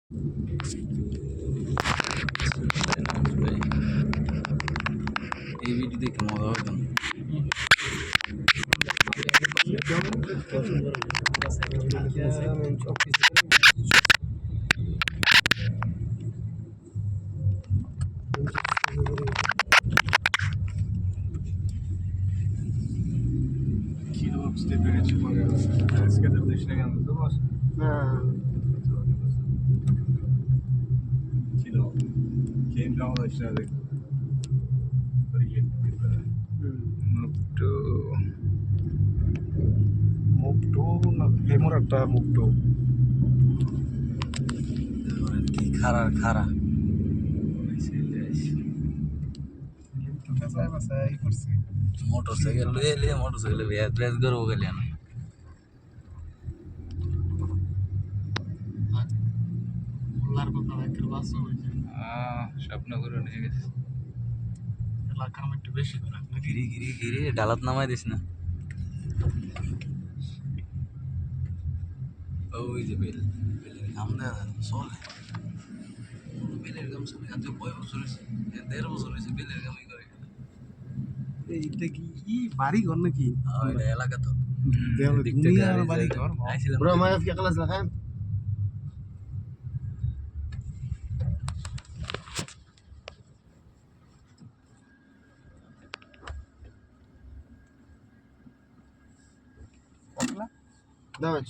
এই ভিডিও দেখে মজা হবে কেন? Kilo stepere ci vuole la scheda del scegliendo dopo. Kilo. Che abbiamo lasciato. মুক্তো না লেমুর একটা মুক্তো কি খারা খারা মোটরসাইকেল লয়ে এলে মোটরসাইকেলে ব্যাস ব্যাস করবো গেলে না স্বপ্ন করে নিয়ে গেছে এলাকার একটু বেশি করে গিরি গিরি গিরি ডালাত নামাই দিস না ওই যে বেল বেলের কাম দেওয়া চলে বেলের কাম চলে এত কয় বছর হয়েছে 1.5 বছর হয়েছে বেলের কামই করে এইটা কি বাড়ি ঘর নাকি এটা এলাকা তো দুনিয়ার বাড়ি ঘর bro ما في خلاص الآن পটলা давай